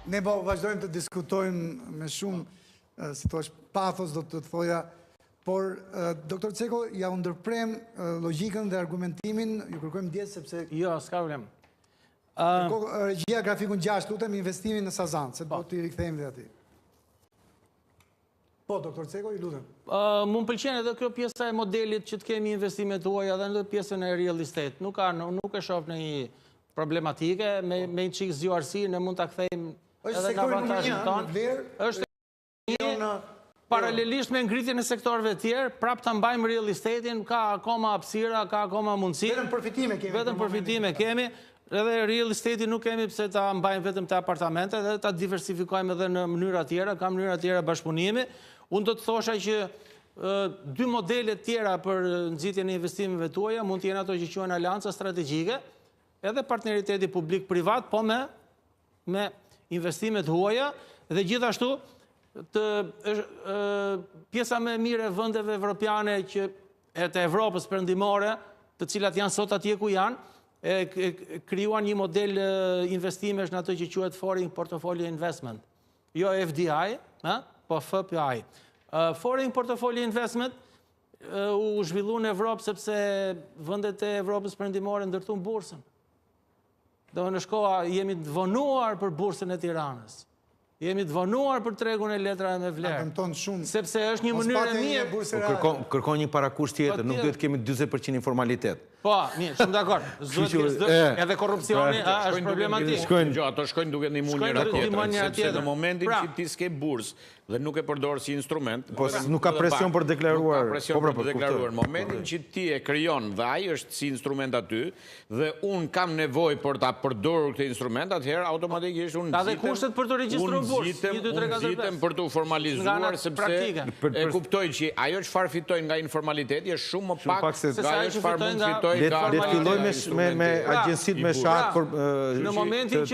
Ne vazhdojmë të diskutojmë me shumë, si thua, pathos do të thoja, por doktor Ceko ja u ndërprem logjikën dhe argumentimin, ju kërkojmë ndjes sepse Jo, s'ka problem. Regjia grafikun 6, lutem investimin në Sazan, se do t'i rikthejmë dhe ati. Po, doktor Ceko, ju lutem. Më pëlqen edhe kjo pjesa e modelit që të kemi investimet tuaja dhe në pjesën e real estate. Nuk e shoh në një problematike, me një qikë zgjuarsi ne mund të kthejmë edhe në avantazhin tonë. Është një paralelisht me ngritjen e sektorëve tjerë, prap të mbajmë real estate-in, ka akoma hapësira, ka akoma mundësi. Vetëm përfitime kemi. Vetëm përfitime kemi. Edhe real estate-in nuk kemi pse ta mbajmë vetëm të apartamente, dhe ta diversifikojmë edhe në mënyra tjera, ka mënyra tjera bashkëpunimi. Unë do të thosha që dy modelet tjera për nxitjen e investimeve tuaja mund të jenë ato që quhen alianca strategjike, edhe partneriteti publik-privat, po me investimet huaja, dhe gjithashtu pjesa me mire vëndeve evropiane që e të Evropës perëndimore, të cilat janë sot atje ku janë, krijuan një model investimesh në ato që quhet Foreign Portfolio Investment. Jo FDI, po FPI. Foreign Portfolio Investment u zhvillu në Evropë sepse vëndet e Evropës perëndimore ndërtuan bursën. Dhe në shkoa jemi të vonuar për bursën e Tiranës. Jemi të vonuar për tregun e letrave me vlerë. Sepse është një mënyrë e mirë. Kërkon një parakusht tjetër, nuk duhet kemi 40% informalitet. Po, mirë, shumë dakord. Edhe korrupsioni është problematik. Ato shkojnë duke ndihmuar njëra tjetrën, sepse në momentin që ti s'ke bursë dhe nuk e përdor si instrument, po nuk ka presion për deklaruar. Nuk ka presion për deklaruar. Në momentin që ti e krijon dhe ai është si instrument aty dhe un kam nevojë për ta përdorur këtë instrument, atëherë automatikisht unë ka dhe kushtet për të regjistruar bursë. Nxitem për të formalizuar sepse e kuptoj që ajo çfarë fitojnë nga informaliteti është shumë më pak se ajo çfarë mund fitojnë nga le të filloj me agjencitë me shak në momentin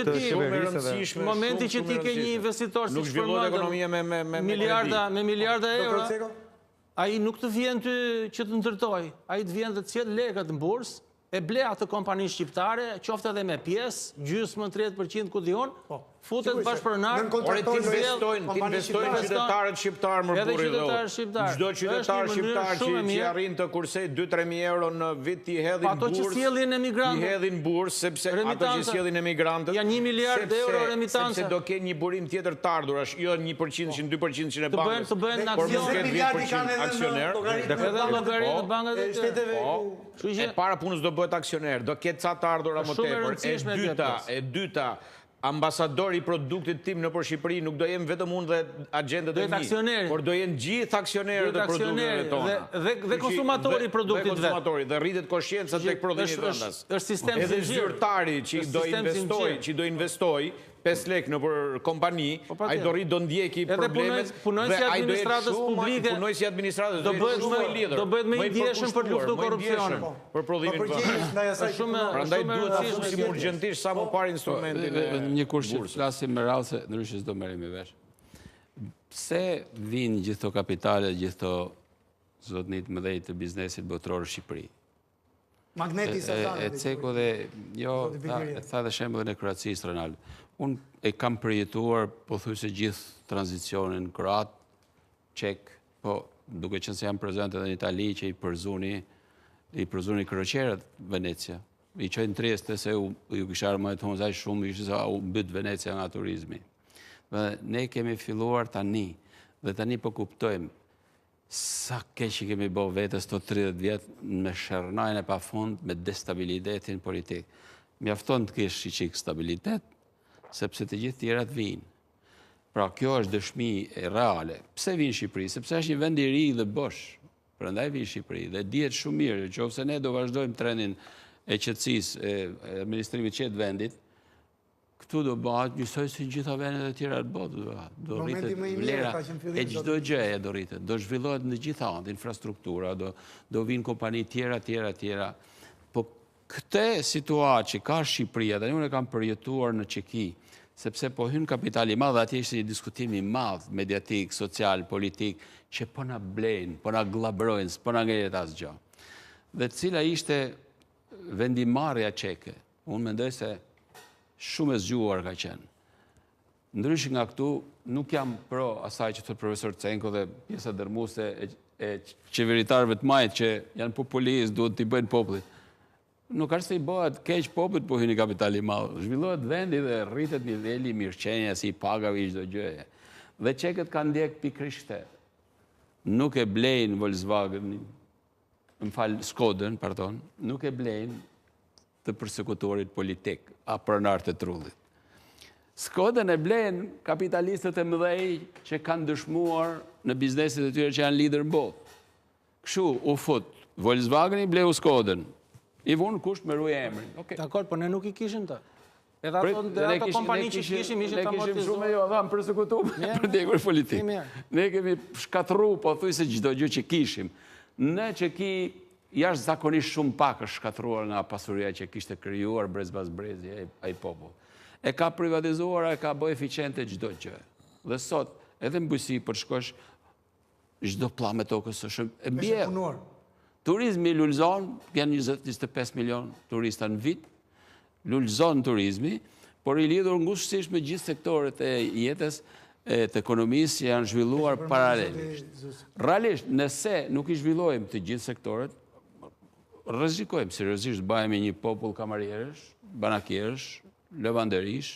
që ti ke një investitor si zhvillohet ekonomia me miliarda euro, ai nuk të vjen që të ndërtoj, ai të vjen të cjetë lekët në bursë, e ble atë kompani shqiptare, qoftë edhe me pjesë, gjysmën 30% ku dion, futet bashkëpronar, ti investojnë qytetarët shqiptarë më burri dhe çdo qytetar shqiptar që arrin të kursej 2-3.000 euro në vit ti hedhin bursë. Ato që sjellin emigrantët. I hedhin bursë sepse ato që sjellin emigrantët. Janë 1 miliard euro remitanca. Sepse do kenë një burim tjetër të ardhurash, jo 1%, 2% që në bankës. Të bëhen në aksion. Por mund të ketë 10% aksioner. Edhe llogaritë të bankave të shteteve. E para punës do bëhet aksioner, do ketë ca të ardhura më tepër. E dyta, ambasadori i produktit tim nëpër Shqipëri nuk do jem vetëm unë dhe agentët e mi, por do jenë gjithë aksionerët e produkteve tona. Dhe konsumatori i produktit vetë. Dhe rritet koshjenca tek prodhimi vendas. Është sistem edhe zyrtari që do investoj 5 lek në për kompani, ai do rrit do ndjeki problemet dhe ai do jetë punojësi administratës do bëhet më i ndjeshëm për të luftuar korrupsionin. Për prodhimin tonë. Prandaj duhet të fusim urgjentisht sa më parë instrumentin e një kurrë që flasim me radhë se ndryshe s'do merrem me vesh. Pse vinë gjithë këto kapitale, gjithë këto zotënit mëdhej të biznesit botror në Shqipëri? Magneti i Sazanit. E Ceko dhe jo, tha dhe shembullin e Kroacisë, Ronald. Unë e kam përjetuar pothuajse gjithë tranzicionin kroat, çek, po duke qenë se jam prezente edhe në Itali që i përzuni kroqerët Venecia. I qojnë Trieste se ju kisha armëjt hunë zaj shumë, ishte se u mbyt Venecia nga turizmi. Ne kemi filluar tani, dhe tani po kuptojmë sa keq i kemi bo vetës të 30 vjetë me shërnajnë e pa fund, me destabilitetin politik. Mjafton të kesh i qikë stabilitet, sepse të gjithë tjerat vinë. Pra, kjo është dëshmi e reale. Pse vinë Shqipëri? Sepse është një vend i ri dhe bosh. Prandaj vinë Shqipëri dhe dihet shumë mirë, qofse ne do vazhdojmë trendin e qetësisë, e administrimit qetë vendit, këtu do bëhet njësoj si gjitha vendet e tjera të botë. Do rritet vlera e çdo gjë do rritet. Do zhvillohet në gjitha anët, infrastruktura, do vinë kompani tjera. Po këtë situatë që ka Shqipëria, tani unë e kam përjetuar në Çeki, sepse po hyn kapitali i madh, atje ishte një diskutim i madh mediatik, social, politik, që po na blejnë, po na glabrojnë, po na ngjelet asgjë. Dhe cila ishte vendimarrja çeke? Unë mendoj se shumë e zgjuar ka qenë. Ndryshe nga këtu, nuk jam pro asaj që thot profesor Cenko dhe pjesa dërmuese e qeveritarëve të majtë që janë populistë, duhet t'i bëjnë popullit. Nuk është se i bëhet keq popullit, po hyni kapitali i madh. Zhvillohet vendi dhe rritet niveli i mirëqenia, si i pagave, çdo gjë. Dhe çekët kanë ndjek pikërisht. Nuk e blejnë Volkswagen, Skodën, pardon, nuk e blejnë të përsekutorit politik, a pronarët e trullit. Skodën e blejnë kapitalistët e mëdhej që kanë dëshmuar në bizneset e tyre që janë lider në botë. Kështu u fut, Volkswagen i bleu Skodën, i vunë kusht me ruaj emrin. Dakor, po ne nuk i kishim të. Edhe ato kompani që kishim ishin të amortizuar. Ne kishim shumë jo, dhamë përsekutuar për djegur politik. Ne kemi shkatru, po thuj se çdo gjë që kishim. Ne që ki jashtë zakonisht shumë pak është shkatruar nga pasuria që kishte krijuar brez bas brezi ai popull. E ka privatizuar, e ka bëj eficiente çdo gjë. Dhe sot, edhe në bujësi për shkosh, çdo pllë me tokës është e bjerë. Turizmi lulzon, janë 20-25 milion turista në vit, lulzon turizmi, por i lidhur ngushtësisht me gjithë sektorët e jetës, të ekonomisë që janë zhvilluar paralelisht. Realisht, nëse nuk i zhvillojmë të gjithë sektorët, rrezikojmë seriozisht bëhemi një popull kamarierësh, banakierësh, lëvanderish,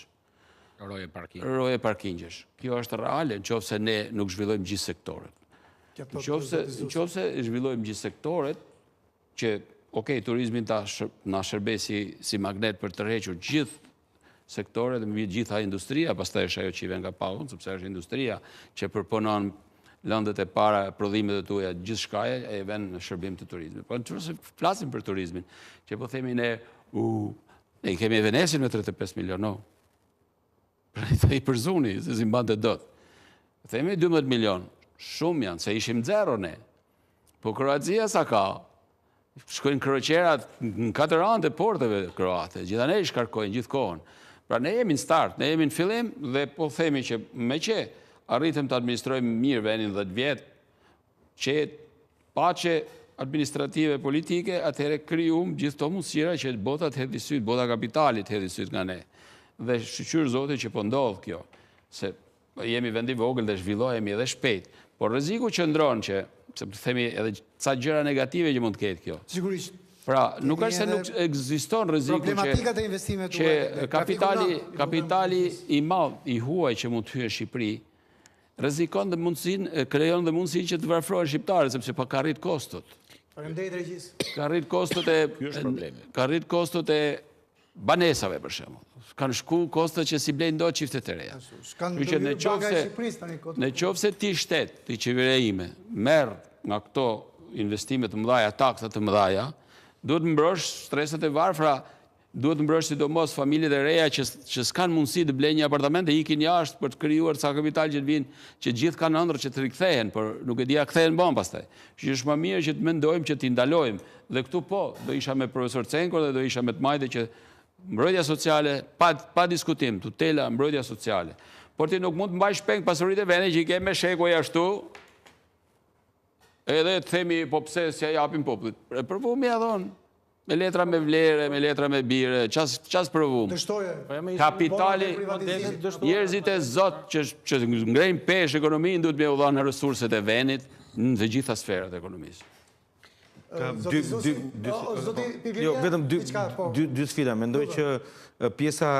roje parkingjesh. Kjo është reale, nëse ne nuk zhvillojmë gjithë sektorët. Nëse zhvillojmë gjithë sektorët, që, turizmin na shërbesi si magnet për të rrequr gjithë sektorët dhe mbi gjitha industria, pastaj është ajo që i vjen nga paunë, sepse është industria që përpunon lëndët e para, prodhimet e tuaja, gjithë shkaje e vjen në shërbim të turizmit. Po nëse flasim për turizmin, që po themi ne i kemi Venesin me 35 milion, no. Pra i përzuni, se si mbante dot. Themi 12 milion, shumë janë, se ishim zero ne. Po Kroacia sa ka? Shkojnë kroqerat në 4 anë të porteve kroate, gjithanej shkarkojnë gjithë kohën. Pra ne jemi në start, ne jemi në fillim dhe po themi që me që arritëm të administrojmë mirë vendin 10 vjetë, që pache administrative politike, atëhere kryum gjithë to mundësira që bota të hedhi syt, bota kapitalit të hedhi syt nga ne. Dhe shqyqyrë zote që po ndodhë kjo, se jemi vendi vogël dhe zhvillohemi edhe shpejt, por rreziku që ndronë që, se themi edhe ca gjëra negative që mund të ketë kjo. Sigurisht. Pra, nuk është se nuk ekziston rreziku që kapitali i madh, i huaj që mund të hyjë në Shqipëri, rrezikon dhe krijon dhe mundësinë që të varfrohen shqiptarët, sepse ka rrit kostot. Faleminderit regjis. Ka rrit kostot e banesave për shembull. Kanë shku kostot që si blejnë do çiftet e reja. Në qoftë se ti shtet, ti qeveria ime, merr nga këto investime të mëdha, taksa të mëdha, duhet mbrosh streset e varfra, duhet mbrosh sidomos familjet e reja që s'kan mundësi të blejnë një apartament dhe ikin jashtë për të krijuar ca kapital që të vinë, që gjithë kanë ëndër që të rikthehen, por nuk e dia kthehen bon pastaj. Që është më mirë që të mendojmë që t'i ndalojmë. Dhe këtu po, do isha me profesor Cenko dhe do isha me të majtë që mbrojtja sociale, pa diskutim, tutela, mbrojtja sociale. Por ti nuk mund të mbajsh peng pasuritë e vendit që i ke me shekuj ashtu, edhe të themi, po pse s'ja japim popullit. Përvumi ja thonë, me letra me vlere, me letra me bire, qas përvum. Kapitali, njerëzit e zot që ngrejnë pesh ekonominë, duhet me u dhanë resurset e vendit në të gjitha sferat e ekonomisë. Vetëm dy sfida. Mendoj që pjesa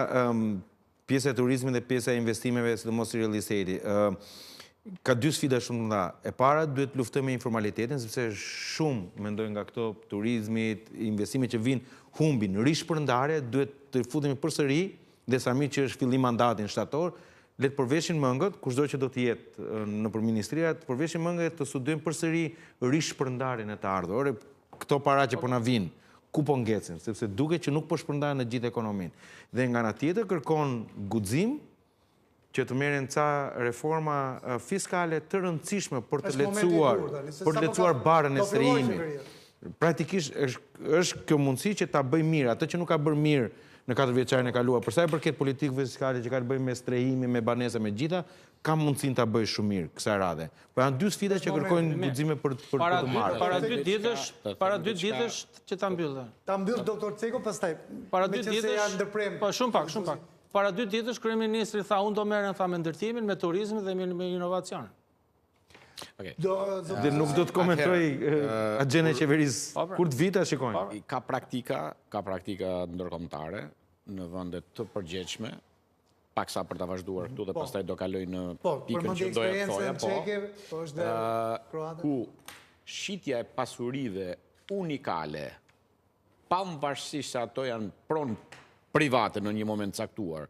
e turizmit dhe pjesa e investimeve, sidomos i real estate, ka dy sfida shumë të mëdha. E para, duhet të luftojmë me informalitetin, sepse shumë, mendoj nga këto turizmit, investimet që vinë humbin, rishpërndarje, duhet të futemi përsëri, dhe sa mirë që është fillim mandatin shtator, le të përveshin mëngët, kushdo që do të jetë nëpër ministria, të përveshin mëngët të studojmë përsëri rishpërndarjen e të ardhur. Këto para që po na vinë, ku po ngecin, sepse duket që nuk po shpërndahen në gjithë ekonominë. Dhe nga ana tjetër kërkon guxim që të merren ca reforma fiskale të rëndësishme për të lecuar barën e strehimit. Praktikisht është kjo mundësi që ta bëjë mirë atë që nuk ka bërë mirë në 4 vjeçarin e kaluar. Për sa i përket politikëve fiskale që ka të bëjë me strehimin, me banesa, me gjitha, ka mundësinë ta bëjë shumë mirë kësaj radhe. Po janë dy sfida që kërkojnë guxime për të marrë. Para 2 ditësh që ta mbyllë. Ta mbyll doktor Ceko, pastaj. Para 2 ditësh. Po shumë pak. para 2 ditësh, kryeministri tha, unë do merren me ndërtimin, me turizmin dhe me inovacionin. Dhe nuk do të komentoj agjen e qeverisë kur të vita shikojnë. Ka praktika ndërkombëtare në vende të përgjegjshme, paksa për ta vazhduar këtu dhe pastaj do kaloj në pikën që doja të thoja, ku shitja e pasurive unikale, pavarësisht se ato janë pronë private në një moment caktuar,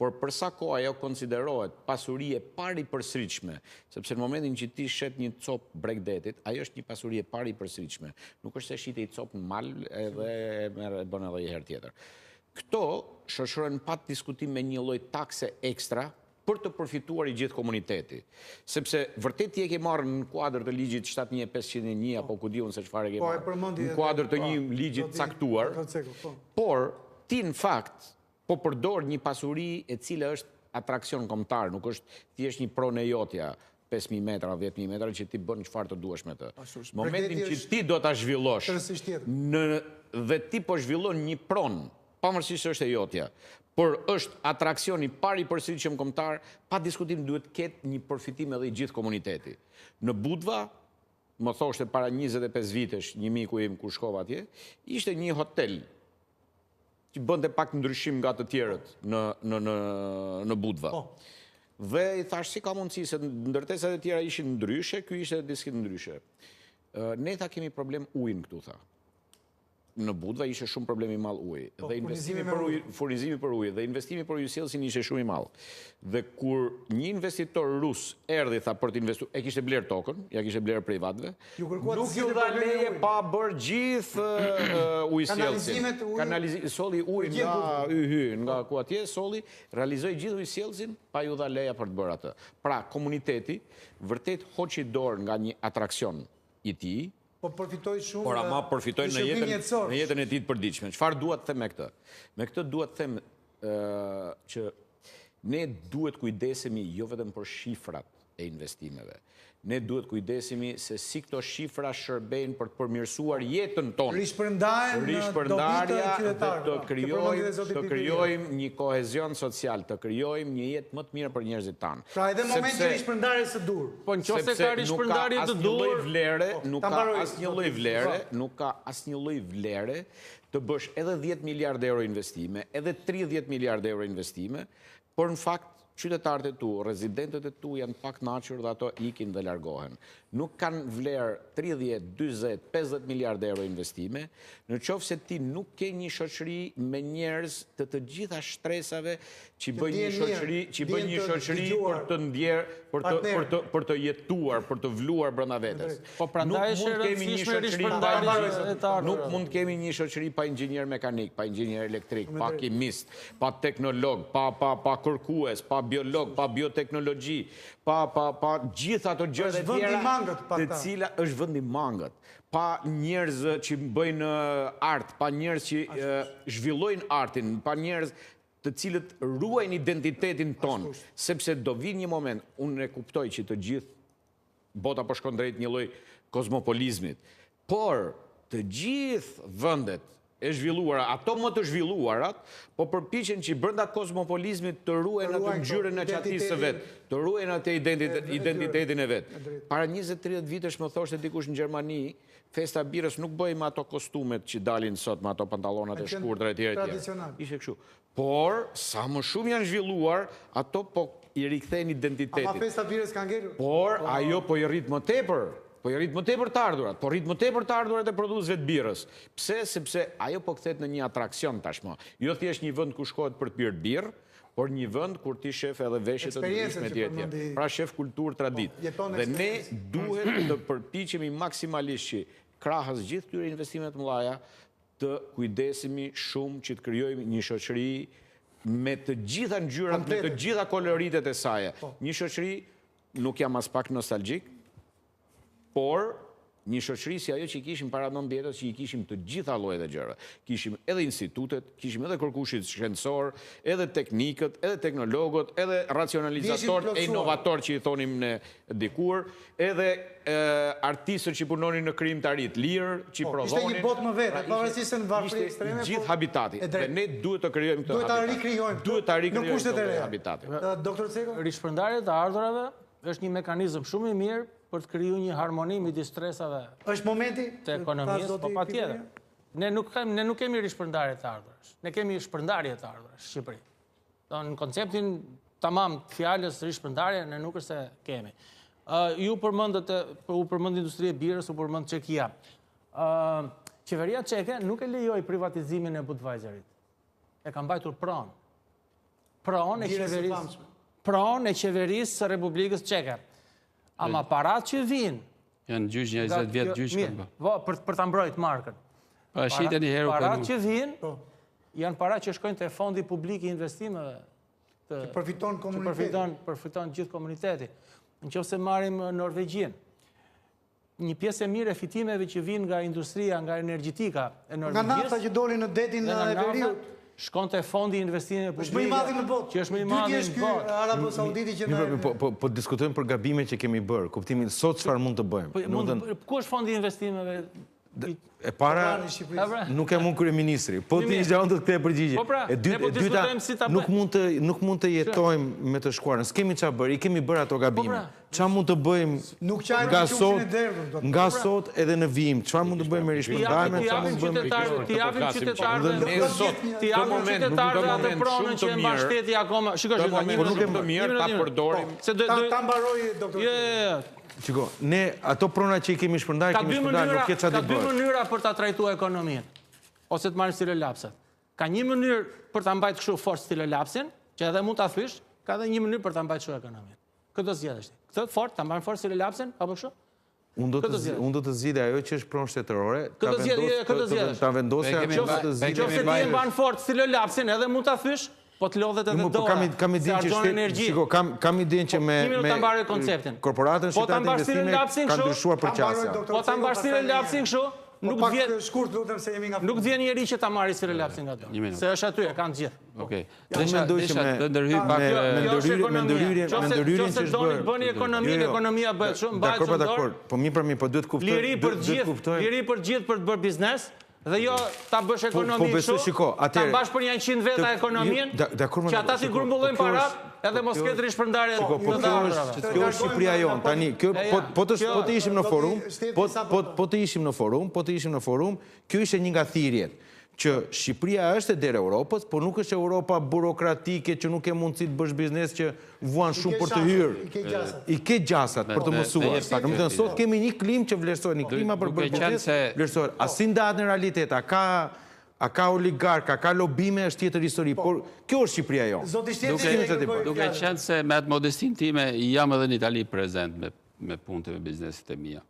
por përsa kohë ajo konsiderohet pasuri e pari përsëritshme, sepse në momentin që ti shet një copë Bregdetit, ajo është një pasuri e pari përsëritshme. Nuk është se shite i copë në mal edhe e bën edhe një herë tjetër. Këto shoqërohen pa diskutim me një lloj takse ekstra për të përfituar i gjithë komuniteti. Sepse vërtet ti e ke marrë në kuadër të ligjit 7501 apo ku diun se çfarë ke marrë. Në kuadër të një ligjit caktuar, por ti në fakt po përdor një pasuri e cila është atraksion kombëtar, nuk është thjesht një pronë e jotja, 5.000 metra, 10.000 metra, që ti bën çfarë të duash me të. Momentin që ti do ta zhvillosh, dhe ti po zhvillon një pronë, pavarësisht se është e jotja, por është atraksioni pari përsëritshëm kombëtar, pa diskutim duhet të ketë një përfitim edhe i gjithë komuniteti. Në Budva, më thoshte para 25 vitesh, një miku im kur shkova atje, ishte një hotel që bënte pak ndryshim nga të tjerët në Budva. Dhe i thash si ka mundësi, se ndërtesat e tjera ishin ndryshe, ky ishte diskit ndryshe. Ne tha kemi problem ujin këtu, tha. Në Budva ishe shumë problemi mal uji. Dhe furnizimi për ujë dhe investimi për ujësjellësin ishe shumë i madh. Dhe kur një investitor rus erdhi tha për të investuar, e kishte bler tokën, ja kishte bler privatëve, nuk ju dha leje pa bërë gjithë ujësjellësin. Solli ujë nga ku atje, solli realizoi gjithë ujësjellësin pa ju dha leja për të bërë atë. Pra, komuniteti vërtet hoqi dorë nga një atraksion i tij. Po përfitoj shumë. Por ama përfitoj në jetën e tij të përditshme. Çfarë dua të them me këtë? Me këtë dua të them që ne duhet kujdesemi jo vetëm për shifrat e investimeve. Ne duhet kujdesemi se si këto shifra shërbejnë për të përmirësuar jetën tonë. Rishpërndarja dhe të krijojmë një kohezion social, të krijojmë një jetë më të mirë për njerëzit tanë. Pra edhe momenti i rishpërndarjes së dur. Po nëse ka rishpërndarje të dur, nuk ka asnjë lloj vlere të bësh edhe 10 miliardë euro investime, edhe 30 miliardë euro investime, por në fakt qytetarët e tu, rezidentët e tu janë pak naqur dhe ato ikin dhe largohen. Nuk kanë vlerë 30, 40, 50 miliardë euro investime, në qoftë se ti nuk ke një shoqëri me njerëz të gjitha shtresave që bëjnë një shoqëri për të ndjerë, për të jetuar, për të vluar brenda vetes. Po prandaj është e rëndësishme rishpërndarja. Nuk mund kemi një shoqëri pa inxhinier mekanik, pa inxhinier elektrik, pa kimist, pa teknolog, pa kërkues, pa biolog, pa bioteknologji, pa gjitha ato gjëra të tjera të cila është vendi mangët. Pa njerëz që bëjnë art, pa njerëz që zhvillojnë artin, pa njerëz të cilët ruajnë identitetin ton, sepse do vi një moment, unë e kuptoj që të gjithë bota po shkon drejt një lloj kozmopolizmit, por të gjithë vendet e zhvilluara, ato më të zhvilluarat, po përpiqen që brenda kozmopolizmit të ruajnë atë ngjyrën e qatisë së vet, të ruajnë atë identitetin e vet. Para 20-30 vitesh më thoshte dikush në Gjermani, festa birës nuk bëjmë ato kostumet që dalin sot me ato pantallonat e shkurtra e tjera. Ishte kështu. Por sa më shumë janë zhvilluar, ato po i rikthejnë identitetin. Ama festa birës ka ngelur. Por ajo po i rrit më tepër. Po i rrit më tepër të ardhurat, po rrit më tepër të ardhurat e produsëve të birës. Pse? Sepse ajo po kthehet në një atraksion tashmë. Jo thjesht një vend ku shkohet për të pirë birë, por një vend kur ti shef edhe veshje të ndryshme tjetër. Pra shef kulturë traditë. Dhe ne duhet të përpiqemi maksimalisht që krahas gjithë këtyre investimeve të mëdha të kujdesemi shumë që të krijojmë një shoqëri me të gjitha ngjyrat, me të gjitha koloritet e saj. Një shoqëri, nuk jam as pak nostalgjik, por një shoqëri si ajo që i kishim para 9 vjetës, që i kishim të gjitha llojet e gjëra. Kishim edhe institutet, kishim edhe kërkushit shkencor, edhe teknikët, edhe teknologët, edhe racionalizatorët e inovatorë që i thonim në dikur, edhe artistët që punonin në krijimtari të lirë, që i prodhonin. Ishte një botë më vetë, pavarësisht se në varfëri ekstreme. Gjithë habitati. Dhe ne duhet të krijojmë këtë habitat. Duhet ta rikrijojmë këtë habitat. Doktor Ceko? Rishpërndarja e ardhurave është një mekanizëm shumë i mirë për të kriju një harmoni midis stresave është momenti të ekonomisë, po patjetër. Ne nuk kemi rishpërndarje të ardhurave. Ne kemi shpërndarje të ardhurave në Shqipëri. Në konceptin tamam fjalës rishpërndarje ne nuk është se kemi. Ju përmend industria e birës, u përmend Çekia. Qeveria çeke nuk e lejoi privatizimin e Budweiserit. E ka mbajtur pronë. Pronë e qeverisë së Republikës Çeke. Ama parat që vinë... Janë gjyq 20 vjetë gjyq. Për të mbrojtë markën. Parat që vinë, janë parat që shkojnë të fondi publik i investimeve. Që përfiton komuniteti. Përfiton gjithë komuniteti. Në që se marim Norvegjin. Një pjesë e mire fitimeve që vinë nga industria, nga energjetika e Norvegjis... Nga nafta që doli në detin e veriut. Shkon të fondi investimeve publike. Është më i madhi në botë. Që është më i madhi në botë. Arabë Sauditi që në... Po diskutojmë për gabime që kemi bërë, kuptimin sot çfarë mund të bëjmë. Ku është fondi investimeve? E para, nuk e mund kryeministri. Po ti gjaon të këtë përgjigje. E dyta, nuk mund të jetojmë me të shkuarën. S'kemi çfarë bërë, i kemi bërë ato gabime. Çfarë mund të bëjmë nga sot edhe në vijim? Çfarë mund të bëjmë me rishpërndarjen? Ti japim qytetarëve atë pronën që e mban shteti akoma. Shikosh, nuk e mirë ta përdorim. Ta mbaroj doktor. Qiko, ne ato prona që i kemi shpërndar, nuk ketë qatë i bërë. Ka dy mënyra për ta trajtuar ekonominë, ose të marrë stilolapsat. Ka një mënyrë për ta mbajtë kështu fort stilolapsin, që edhe mund ta thysh, ka edhe një mënyrë për ta mbajtë kështu ekonominë. Këtë do zgjedhësh ti. Këtë fort, ta mbajnë fort stilolapsin, apo kështu? Unë do të zgjidhja ajo që është pronë shtetërore, ta vendosja Qofse ti e mban fort stilolapsin, edhe mund ta thysh, po të lodhet edhe dora, se argjon energji. Kam idin që me korporatën shtetat investime ka ndryshuar përqasja. Po ta mbash stilolapsin kështu, nuk vjen njeri që ta marri stilolapsin nga do. Se është aty, e kanë gjithë. Okej. Desha të ndërhyj pak me ndërhyrjen që është bërë. Bëni ekonomia bëhet shumë, mbajt shumë dorë. Po mirë, po duhet kuptoj. Liri për gjithë për të bërë biznes. Dhe jo ta bësh ekonomi kështu, ta mbash për 100 veta ekonominë, që ata ti grumbullojnë parat, edhe mos ketë rishpërndarje të të ardhurave. Kjo është Shqipëria jonë, tani, po të ishim në forum, kjo ishte një nga thirrjet, që Shqipëria është e derë Europës, por nuk është Europa burokratike që nuk e mundësi të bësh biznes që vuan shumë për të hyrë. I ke gjasat për të mësuar. Në më thënë, sot kemi një klim që vlerësojnë, një klima për bërë biznes vlerësojnë. Asin datë në realitet, a ka oligark, a ka lobime, është tjetër histori, por kjo është Shqipëria jonë. Duke qenë se me atë modestin time, jam edhe në Itali prezent me punët e me biznesit e mija.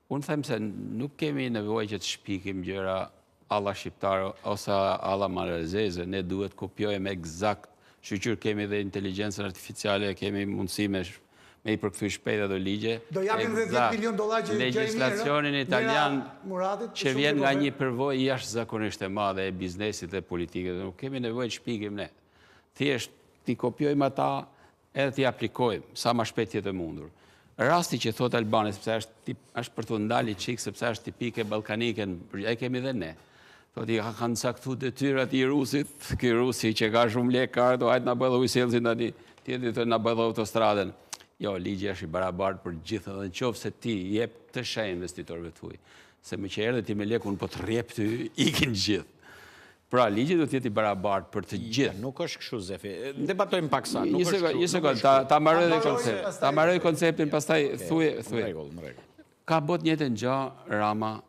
Unë them se nuk kemi nevoj që të shpikim gjëra alla shqiptarë ose alla malezeze, ne duhet kopjojmë eksakt, shqyqyr kemi dhe inteligencën artificiale, kemi mundësi me i përkthy shpejt ato ligje. Do japim dhe $10 milion që legislacionin italian që vjen nga një përvojë jashtëzakonisht e madhe e biznesit dhe politikës, nuk kemi nevojë të shpikim ne. Thjesht t'i kopjojmë ata edhe t'i aplikojmë, sa ma shpejt jetë e mundur. Rasti që thot Albani, sepse është për të ndali qikë, sepse është tipike balkanike, e kemi dhe ne. Thot i kanë saktu detyrat i Rusit, këj Rusi që ka shumë lek karto, ajtë nga bëdhë ujësjelësin të një, tjeti të nga bëdhë autostradën. Jo, ligje është i barabartë për gjithë, dhe në qovë se ti jep të shë investitorëve të huj. Se me që erdhe ti me lek, unë po të rjep të ikin gjithë. Pra, ligje do t'jeti barabartë për të gjithë. Nuk është kështu, Zefi. Debatojmë pak sa. Një sekund, ta marroj konceptin, pastaj thuje. Ka bot njëtën gja Rama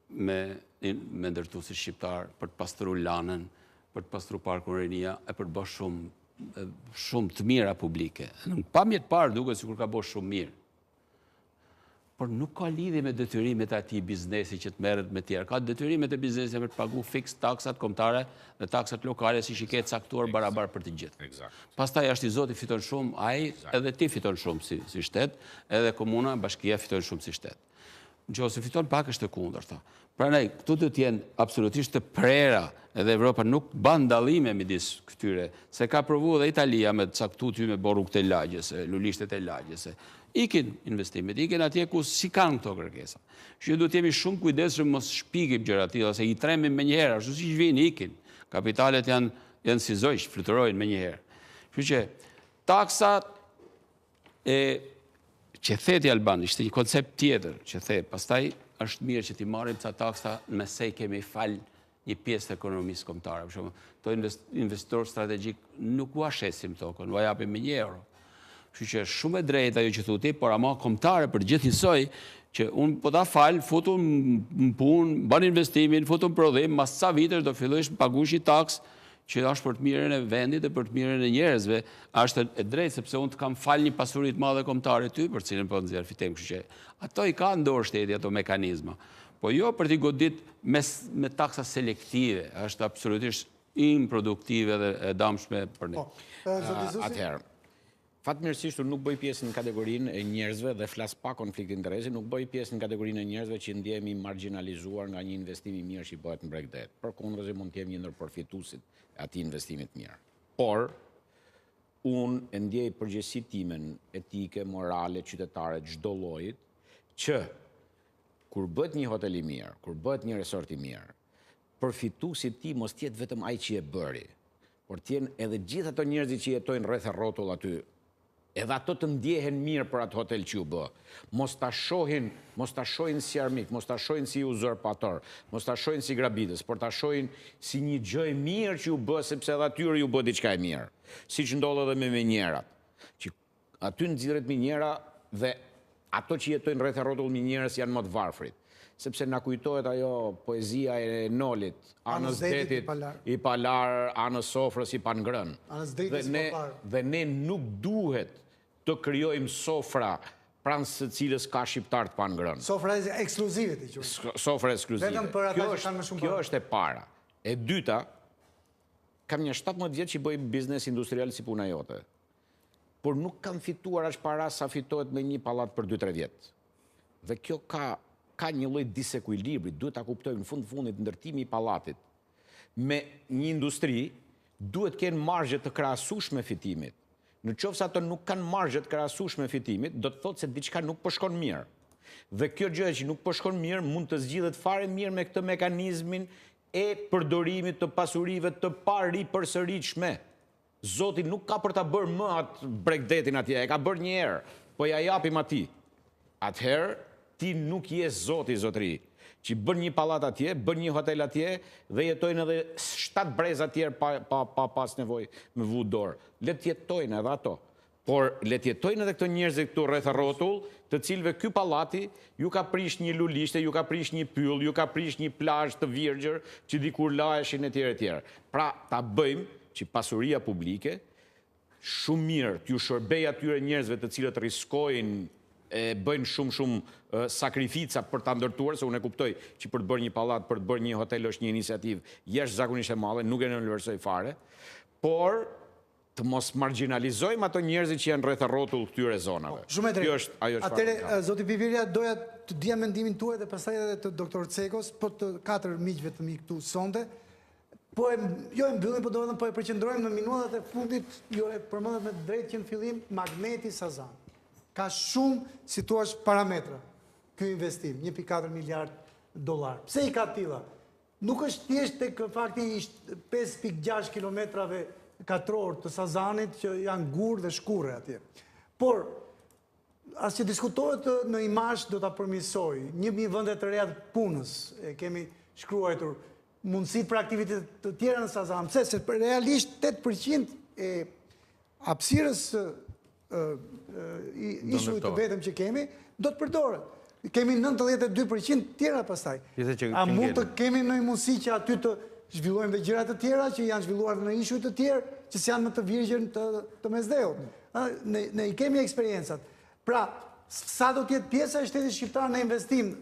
me ndërtu si shqiptar për të pastru lanën, për të pastru parkun Rinia, e për të bësh shumë të mira publike. Në pamjet parë duke si kur ka bësh shumë mirë. Por nuk ka lidhje me detyrimet ati biznesi që të merret me tjerë. Ka detyrimet e biznesi me të pagu fix taksat kombëtare dhe taksat lokale si që i ketë caktuar barabar për të gjithë. Pastaj është i zoti fiton shumë, ai edhe ti fiton shumë si shtet, edhe komuna, bashkia fiton shumë si shtet. nëse fiton pak është e kundërta. Prandaj, këtu do të jenë absolutisht të prera, edhe Evropa nuk ban dallime midis këtyre, se ka provu edhe Italia me caktu ty me borrugët e lagjese, lulishtet e lagjese. Ikin investimet, ikin atje ku si kanë këto kërkesa. Që do të jemi shumë kujdesshëm mos shpikim gjëra të tilla, se i tremim menjëherë, ashtu siç vijnë ikin. Kapitalet janë si zojsh, fluturojnë menjëherë. Kështu që taksat që theti Albani, ishte një koncept tjetër që the, pastaj është mirë që ti marrim ca taksa nëse kemi fal një pjesë të ekonomisë kombëtare. Për shembull, to investitor strategjik nuk u shesim tokën, u japim me €1. Kështu që shumë e drejtë ajo që thuti, por ama kombëtare për gjithësoj që unë po ta fal, futu në punë, ban investimin, futu në prodhim, mas ca vitesh do fillosh paguash një taks që është për të mirën e vendit dhe për të mirën e njerëzve. Është e drejtë sepse unë të kam fal një pasuri të madhe kombëtare ty për cilën po nxjerr fitim, kështu që ato i ka në dorë shteti ato mekanizma. Po jo për t'i godit me taksa selektive, është absolutisht improduktive dhe e damshme për ne. Atëherë, fatmirësisht unë nuk bëj pjesë në kategorinë e njerëzve dhe flas pa konflikt interesi, nuk bëj pjesë në kategorinë e njerëzve që ndjehemi marginalizuar nga një investim i mirë që i bëhet në Bregdet. Përkundërzi mund të jem një ndër përfituesit e atij investimi të mirë. Por unë e ndjej përgjegjësinë timen etike, morale, qytetare çdo lloji që kur bëhet një hotel i mirë, kur bëhet një resort i mirë, përfituesi ti mos tjetë vetëm ai që e bëri, por t'jenë edhe gjithë ato njerëzit që jetojnë rreth e rrotull aty, edhe ato të ndjehen mirë për atë hotel që u bë. Mos ta shohin si armik, mos ta shohin si uzurpator, mos ta shohin si grabitës, por ta shohin si një gjë e mirë që u bë sepse edhe atyre ju bë diçka e mirë. Siç ndodh edhe me minjerat, që aty nxirret minjera dhe ato që jetojnë rreth e rrotull minjerës janë më të varfrit. Sepse na kujtohet ajo poezia e Nolit, anës detit i palar, anës sofrës i pangrën. Dhe ne nuk duhet të krijojmë sofra pranë së cilës ka shqiptar të pangrën. Sofra ekskluzive ti quhet. Sofra ekskluzive. Vetëm për ata që kanë më shumë. Kjo është e para. E dyta, kam një 17 vjet që bëj biznes industrial si puna jote. Por nuk kam fituar as para sa fitohet me një pallat për 2-3 vjet. Dhe kjo ka një lloj disekuilibri, duhet ta kuptojmë në fundit ndërtimi i pallatit me një industri duhet kenë marzhe të krahasueshme fitimit. Në qoftë se ato nuk kanë marzhe të krahasueshme fitimit, do të thotë se diçka nuk po shkon mirë. Dhe kjo gjë që nuk po shkon mirë mund të zgjidhet fare mirë me këtë mekanizmin e përdorimit të pasurive të paripërsëritshme. Zoti nuk ka për ta bërë më atë Bregdetin atje, e ka bërë një herë, po ja japim atij. Atëherë ti nuk je zoti zotëri, që bën një pallat atje, bën një hotel atje dhe jetojnë edhe 7 breza tjerë pa pas nevojë me vu dorë. Le të jetojnë edhe ato. Por le të jetojnë edhe këto njerëz këtu rreth rrotull, të cilëve ky pallati ju ka prish një lulishte, ju ka prish një pyll, ju ka prish një plazh të virgjër që dikur laheshin etj etj. Pra ta bëjmë që pasuria publike shumë mirë t'ju shërbej atyre njerëzve të cilët riskojnë bëjnë shumë sakrifica për ta ndërtuar, se unë e kuptoj që për të bërë një pallat, për të bërë një hotel është një iniciativë jashtëzakonisht e madhe, nuk e nënvlerësoj fare, por të mos marginalizojmë ato njerëzit që janë rreth rrotull këtyre zonave. Shumë e drejtë. Atëherë, zoti Piviria, doja të dija mendimin tuaj dhe pastaj edhe të doktor Cekos, po të 4 miqve të mi këtu sonde. Po jo e mbyllim, po do e përqendrojmë në minutat e fundit, jo e përmendet me drejtë që në fillim Magneti Sazan. Ka shumë, si thua, parametra ky investim, 1.4 miliard dollar. Pse i ka tilla? Nuk është thjesht tek fakti i 5.6 kilometrave katror të Sazanit që janë gur dhe shkurre atje. Por as që diskutohet në imazh do ta përmirësoj 1.000 vende të reja të punës. Kemi shkruar mundësi për aktivitet të tjera në Sazan, se realisht 8% e hapësirës ishuj të vetëm që kemi, do të përdoret. Kemi 92% tjera pastaj. A mund të kemi në mundësi që aty të zhvillojmë dhe gjëra të tjera që janë zhvilluar në ishuj të tjerë, që janë më të virgjën të mesdheut. Ne i kemi eksperiencat. Pra, sa do t'jetë pjesa e shtetit shqiptar në investim,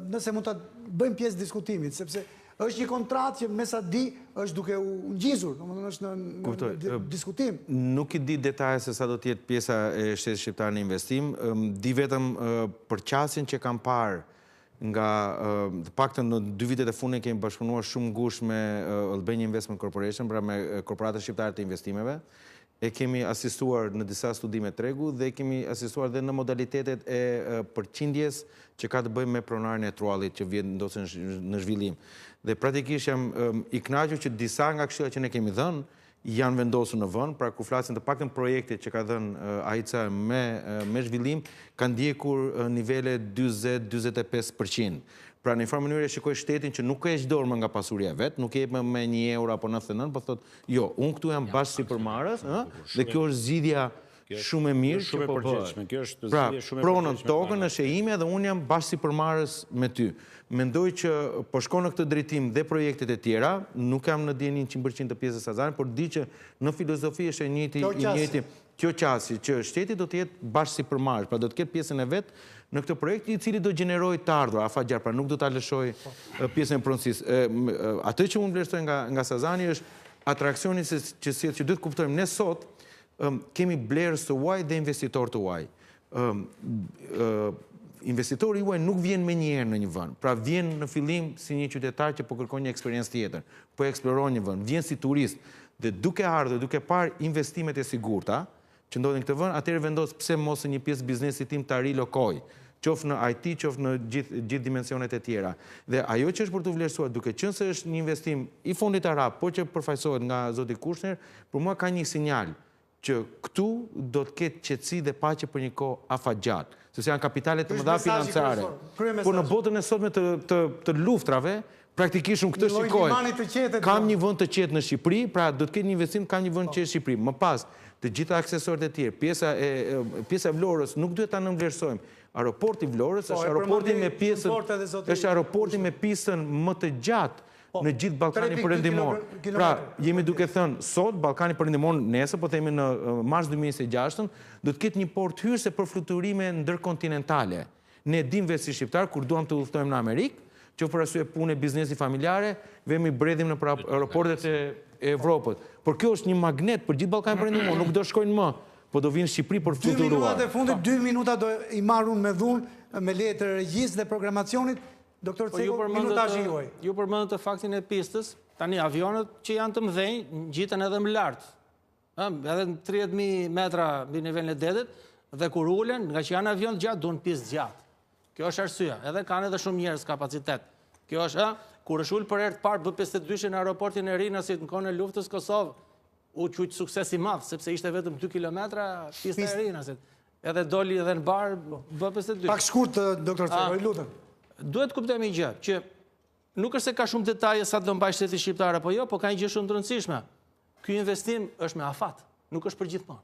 nëse mund të bëjmë pjesë diskutimit, sepse është një kontratë që me sa di është duke u ngjizur, është në diskutim. Nuk i di detaje se sa do t'jetë pjesa e shtetit shqiptar në investim, di vetëm për qasjen që kam parë nga të paktën në 2 vitet e fundit kemi bashkëpunuar shumë ngushtë me Albania Investment Corporation, pra me korporatët shqiptare të investimeve. E kemi asistuar në disa studime tregu dhe kemi asistuar dhe në modalitetet e përqindjes që ka të bëjë me pronarin e truallit që vjen ndosën në zhvillim. Dhe pratikisht jam i kënaqur që disa nga këshillat që ne kemi dhënë janë vendosur në vend, pra kur flasim të paktën projekte që ka dhënë AICA me zhvillim, kanë ndjekur nivele 40-45%. Pra në një farë mënyrë e shikoj shtetin që nuk e heq dorë më nga pasuria vet, nuk e jep me 1 euro apo 99, po thotë, jo, unë këtu jam bashkë sipërmarrës, dhe kjo është zgjidhja shumë e mirë që po bëhet. Pra, pronën tokën është e ime dhe unë jam bashkë sipërmarrës me ty. Mendoj që po shkon në këtë drejtim dhe projektet e tjera, nuk jam në dijen 100% të pjesës Sazani, por di që në filozofi është e njëjti kjo qasi, që shteti do të jetë bashkë sipërmarrës, pra do të ketë pjesën e vet në këtë projekt i cili do gjenerojë të ardhur afatgjar, pra nuk do ta lëshoj pjesën e pronësisë. Atë që unë vlerësoj nga Sazani është atraksioni që duhet kuptojmë ne sot kemi blerës të huaj dhe investitor të huaj. Investitori juaj nuk vjen me njëherë në një vend. Pra vjen në fillim si një qytetar që po kërkon një eksperiencë tjetër, po eksploron një vend, vjen si turist dhe duke ardhur, duke parë investimet e sigurta që ndodhin në këtë vend, atëherë vendos pse mos një pjesë biznesit tim ta rilokoj, qoftë në IT, qoftë në gjithë dimensionet e tjera. Dhe ajo që është për të vlerësuar, duke qenë se është një investim i fondit arab, po që përfaqësohet nga zoti Kushner, për mua ka një sinjal që këtu do të ketë qetësi dhe paqe për një kohë afatgjatë, sepse janë kapitale të mëdha financiare. Por në botën e sotme të luftrave, praktikisht unë këtë shikoj. Kam një vend të qetë në Shqipëri, pra do të ketë një investim, kam një vend të qetë në Shqipëri. Më pas, të gjitha aksesorët e tjerë, pjesa e Vlorës nuk duhet ta nënvlerësojmë. Aeroporti Vlorës është aeroporti me pistën më të gjatë në gjithë Ballkani Perëndimor. Pra, jemi duke thënë, sot Ballkani Perëndimor nesër, po themi në mars 2026, do të ketë një port hyrëse për fluturime ndërkontinentale. Ne dim vetë si shqiptar, kur duam të udhtojmë në Amerikë, që për arsye pune, biznesi familjare, vemi bredhim në aeroportet e Evropës. Por kjo është një magnet për gjithë Ballkani Perëndimor, nuk do shkojnë më, po do vinë Shqipëri për fluturuar. 2 minutat e fundit, 2 minuta do i marrun me dhunë me leje të regjisë dhe programacionit. Doktor Ceko, minutazhi juaj. Ju përmendët të faktin e pistës, tani avionët që janë të mëdhenj, ngjiten edhe më lart. Edhe në 30.000 metra mbi nivelin e detit, dhe kur ulen, nga që janë avion gjatë, duan pistë gjatë. Kjo është arsyeja, edhe kanë edhe shumë njerëz kapacitet. Kjo është, kur është ul për herë të parë B-52 në aeroportin e Rinasit në kohën e luftës Kosovë, u quajt sukses i madh, sepse ishte vetëm 2 kilometra pista e Rinasit. Edhe doli edhe në bar B-52. Pak shkurt, doktor Ceko, lutem. Duhet të kuptojmë një gjë, që nuk është se ka shumë detaje sa do mbaj shteti shqiptar apo jo, po ka një gjë shumë të rëndësishme. Ky investim është me afat, nuk është për gjithmonë.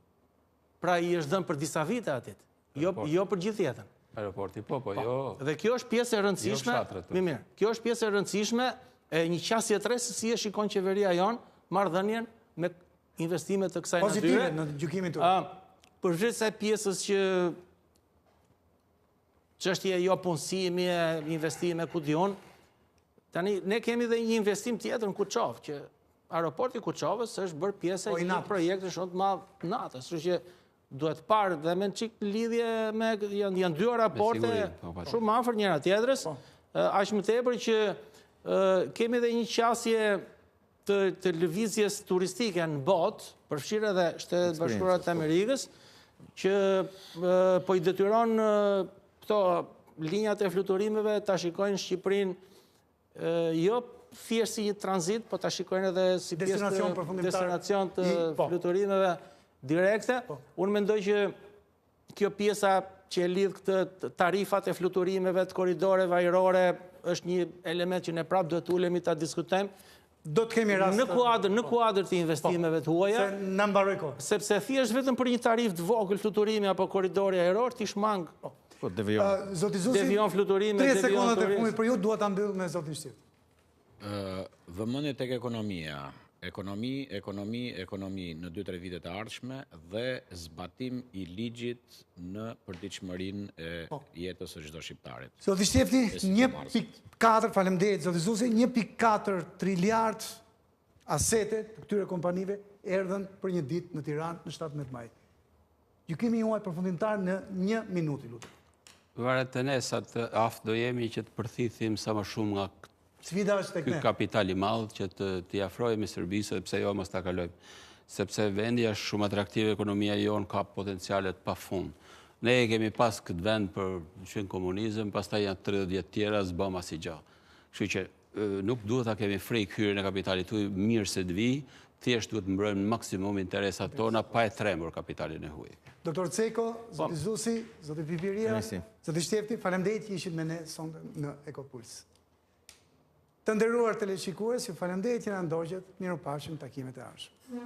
Pra i është dhënë për disa vite atit, jo për gjithë jetën. Aeroporti, po, jo. Dhe kjo është pjesë e rëndësishme, mirë, kjo është pjesë e rëndësishme e një qasje të se si e shikon qeveria jonë marrëdhënien me investime të kësaj natyre. Pozitive në gjykimin tuaj. Përveç asaj pjesës që çështja jo punësimi, investime ku diun. Tani ne kemi dhe një investim tjetër në Kuçovë, që aeroporti Kuçovës është bërë pjesë e një projekti shumë të madh natës, kështu që duhet parë dhe me çik lidhje me janë 2 aeroporte shumë afër njëra tjetrës, aq më tepër që kemi edhe një qasje të lëvizjes turistike në botë, përfshirë edhe Shtetet Bashkuara të Amerikës, që po i detyron këto linjat e fluturimeve ta shikojnë Shqipërinë jo thjesht si një tranzit, po ta shikojnë edhe si pjesë të destinacion të fluturimeve direkte. Unë mendoj që kjo pjesa që e lidh këtë tarifat e fluturimeve të koridoreve ajrore është një element që ne prapë duhet ulemi ta diskutojmë. Do të kemi rast në kuadër të investimeve të huaja, sepse thjesht vetëm për një tarif të vogël fluturimi apo koridori ajror ti shmang. Zoti Zusi, 3 sekondat e fundit për ju, dua ta mbyll me zotin Shtyp. Vëmendje tek ekonomia. Ekonomi në 2-3 vitet e ardhshme dhe zbatim i ligjit në përditshmërinë e jetës së çdo shqiptarit. Zoti Shtypti, 1.4, faleminderit zoti Zusi, 1.4 triliard asete të këtyre kompanive erdhën për një ditë në Tiranë në 17 maj. Gjykimi juaj përfundimtar në 1 minutë, lutem. Varet të ne sa të aftë do jemi që të përthithim sa më shumë nga ky kapital i madh që t'i afrojmë Serbisë, pse jo mos ta kalojmë. Sepse vendi është shumë atraktiv, ekonomia jonë ka potencialet pafund. Ne kemi pas këtë vend për qenë komunizëm, pastaj janë 30 vjet tjera s'bëm asgjë gjë. Kështu që nuk duhet ta kemi frikë hyrjen e kapitalit tuaj, mirë se të vi, thjesht duhet mbrojmë maksimum interesat tona pa e tremur kapitalin e huaj. Doktor Ceko, zoti Zusi, zoti Pipiria, zoti Shtefti, faleminderit që ishit me ne sonte në Ekopuls. Të nderuar teleshikues, ju faleminderit që na ndoqët, mirupafshim takimet e ardhshme.